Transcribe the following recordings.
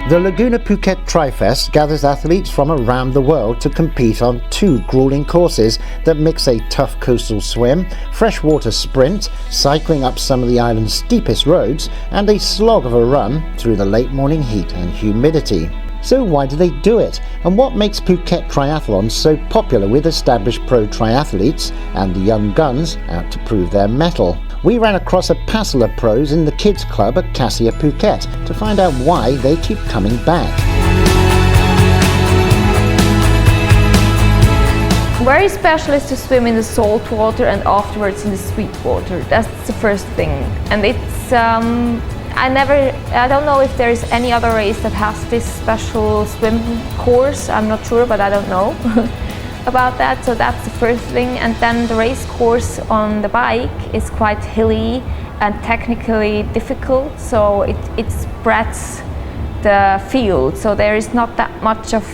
The Laguna Phuket Tri-Fest gathers athletes from around the world to compete on 2 grueling courses that mix a tough coastal swim, freshwater sprint, cycling up some of the island's steepest roads, and a slog of a run through the late morning heat and humidity. So why do they do it? And what makes Phuket Triathlon so popular with established pro triathletes and the young guns out to prove their mettle? We ran across a passel of pros in the kids club at Cassia Phuket to find out why they keep coming back. Very special is to swim in the salt water and afterwards in the sweet water. That's the first thing. And it's I don't know if there is any other race that has this special swim course. I'm not sure, but I don't know about that. So that's the first thing. And then the race course on the bike is quite hilly and technically difficult. So it spreads the field. So there is not that much of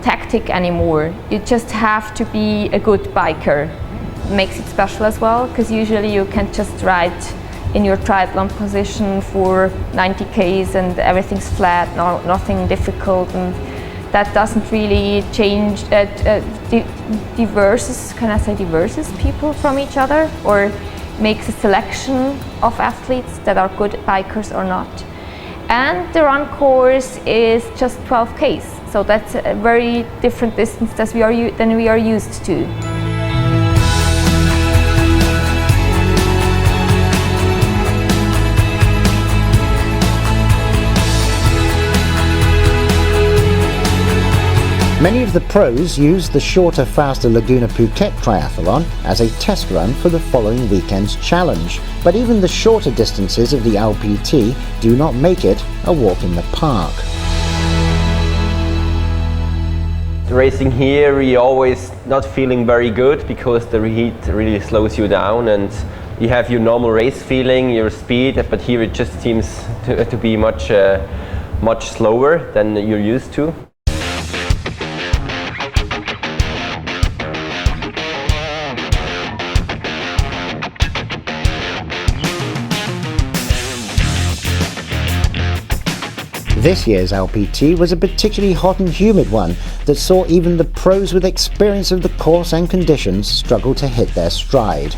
tactic anymore. You just have to be a good biker. It makes it special as well, because usually you can just ride in your triathlon position for 90 Ks and everything's flat, nothing difficult, and that doesn't really change, diverses people from each other, or makes a selection of athletes that are good bikers or not. And the run course is just 12 Ks, so that's a very different distance than we are used to. Many of the pros use the shorter, faster Laguna Phuket Triathlon as a test run for the following weekend's challenge. But even the shorter distances of the LPT do not make it a walk in the park. Racing here, you're always not feeling very good because the heat really slows you down, and you have your normal race feeling, your speed, but here it just seems to be much slower than you're used to. This year's LPT was a particularly hot and humid one that saw even the pros with experience of the course and conditions struggle to hit their stride.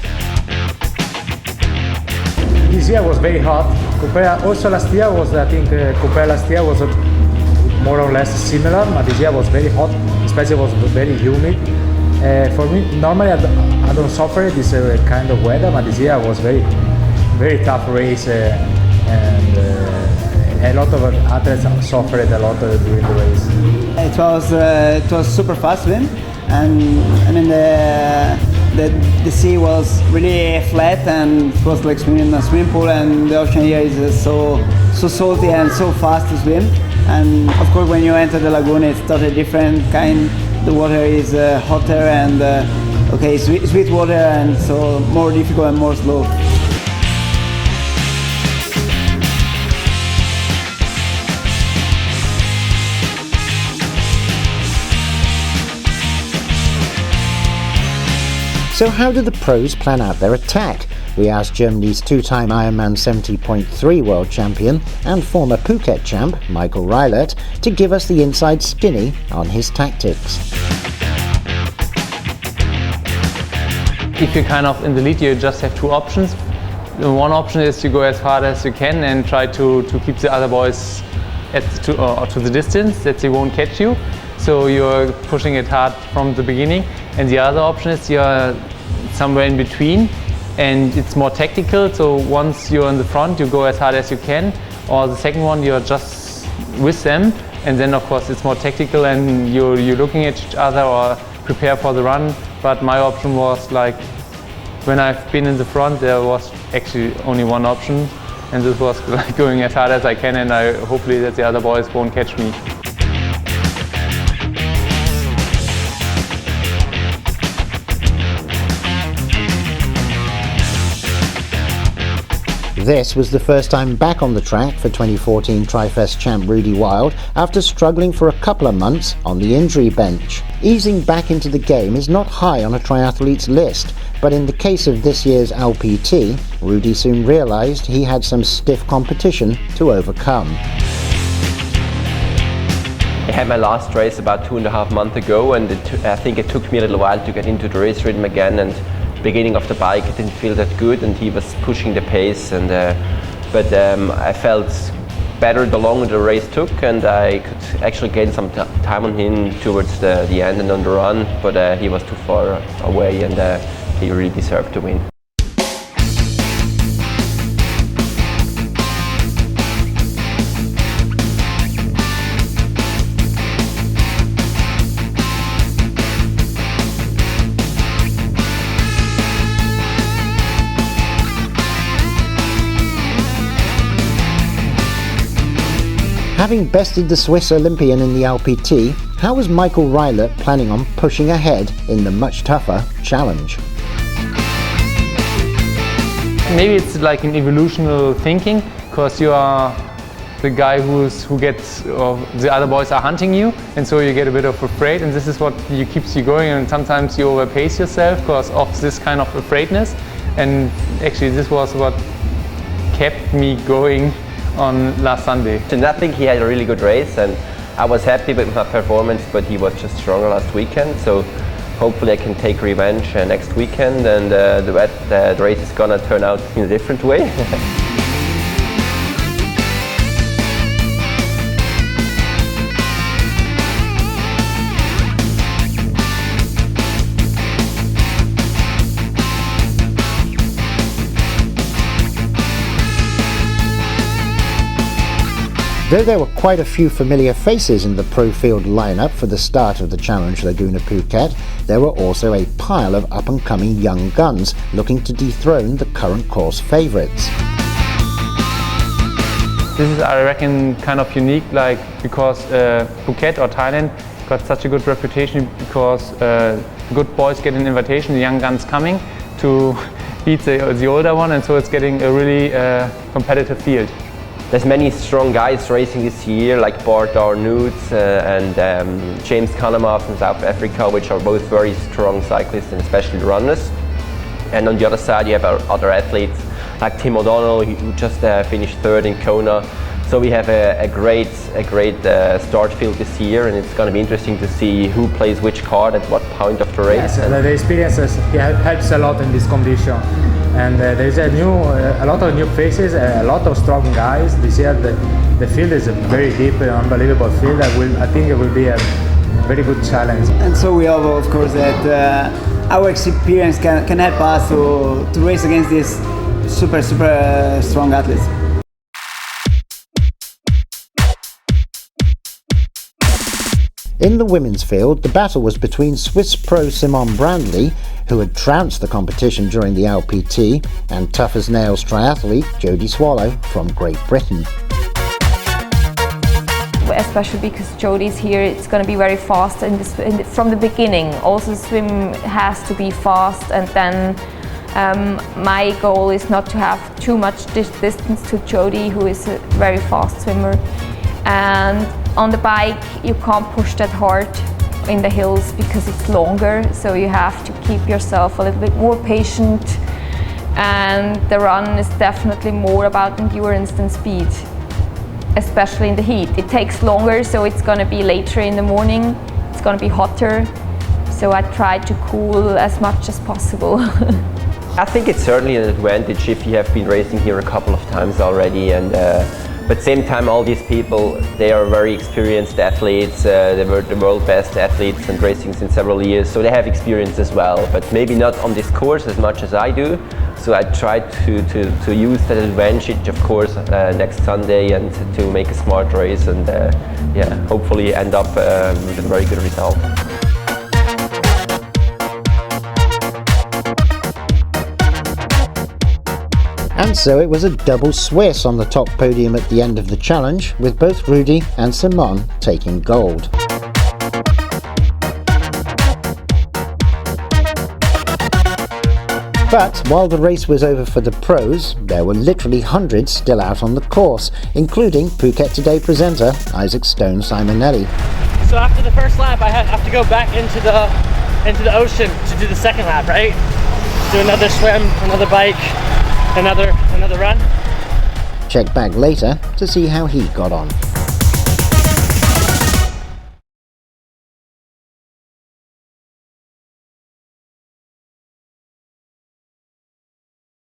This year was very hot. Also last year was, I think, compared last year was more or less similar, but this year was very hot, especially was very humid. For me, normally I don't suffer this kind of weather, but this year was very tough race, and a lot of athletes suffered a lot during the race. It was super fast swim, and I mean the sea was really flat, and it was like swimming in a swimming pool, and the ocean here is so salty and so fast to swim. And of course, when you enter the lagoon, it's totally different kind. The water is hotter and sweet water, and so more difficult and more slow. So how do the pros plan out their attack? We asked Germany's 2-time Ironman 70.3 world champion and former Phuket champ, Michael Reilert, to give us the inside skinny on his tactics. If you're kind of in the lead, you just have 2 options. One option is to go as hard as you can and try to keep the other boys to the distance that they won't catch you. So you're pushing it hard from the beginning. And the other option is you're somewhere in between, and it's more tactical. So once you're in the front, you go as hard as you can. Or the second one, you're just with them, and then of course it's more tactical, and you're looking at each other or prepare for the run. But my option was like, when I've been in the front, there was actually only one option, and this was like going as hard as I can, and hopefully that the other boys won't catch me. This was the first time back on the track for 2014 Tri-Fest champ Rudy Wild after struggling for a couple of months on the injury bench. Easing back into the game is not high on a triathlete's list, but in the case of this year's LPT, Rudy soon realised he had some stiff competition to overcome. had my last race about 2.5 months ago, and I think it took me a little while to get into the race rhythm again. And beginning of the bike, I didn't feel that good, and he was pushing the pace. And but I felt better the longer the race took, and I could actually gain some time on him towards the end and on the run. But he was too far away, and he really deserved to win. Having bested the Swiss Olympian in the LPT, how was Michael Reiler planning on pushing ahead in the much tougher challenge? Maybe it's like an evolutional thinking, because you are the guy who gets, or the other boys are hunting you, and so you get a bit of afraid, and this is what keeps you going, and sometimes you overpace yourself because of this kind of afraidness, and actually this was what kept me going on last Sunday. And I think he had a really good race, and I was happy with my performance, but he was just stronger last weekend, so hopefully I can take revenge next weekend, and the race is gonna turn out in a different way. Though there were quite a few familiar faces in the pro field lineup for the start of the Challenge Laguna Phuket, there were also a pile of up-and-coming young guns looking to dethrone the current course favourites. This is, I reckon, kind of unique, because Phuket or Thailand got such a good reputation because good boys get an invitation, the young guns coming to beat the older one, and so it's getting a really competitive field. There's many strong guys racing this year, like Bart Arnouds and James Kanama from South Africa, which are both very strong cyclists and especially runners. And on the other side you have other athletes like Tim O'Donnell, who just finished third in Kona. So we have a great start field this year, and it's going to be interesting to see who plays which card at what point of the race. Yes, the experience helps a lot in this competition. And there's a lot of new faces, a lot of strong guys. This year the field is a very deep and unbelievable field. I think it will be a very good challenge. And so we hope, of course, that our experience can help us to race against these super strong athletes. In the women's field, the battle was between Swiss pro Simone Brandley, who had trounced the competition during the LPT, and tough as nails triathlete Jodie Swallow from Great Britain. Especially because Jodie's here, it's going to be very fast from the beginning. Also, the swim has to be fast, and then my goal is not to have too much distance to Jodie, who is a very fast swimmer. And on the bike, you can't push that hard in the hills because it's longer, so you have to keep yourself a little bit more patient. And the run is definitely more about endurance than speed, especially in the heat. It takes longer, so it's going to be later in the morning, it's going to be hotter, so I try to cool as much as possible. I think it's certainly an advantage if you have been racing here a couple of times already, and but at the same time, all these people, they are very experienced athletes. They were the world best athletes and racing since several years, so they have experience as well, but maybe not on this course as much as I do. So I try to use that advantage, of course, next Sunday, and to make a smart race, and yeah, hopefully end up with a very good result. And so it was a double Swiss on the top podium at the end of the challenge, with both Rudy and Simone taking gold. But while the race was over for the pros, there were literally hundreds still out on the course, including Phuket Today presenter Isaac Stone Simonelli. So after the first lap, I have to go back into the ocean to do the second lap, right? Do another swim, another bike, another run. Check back later to see how he got on.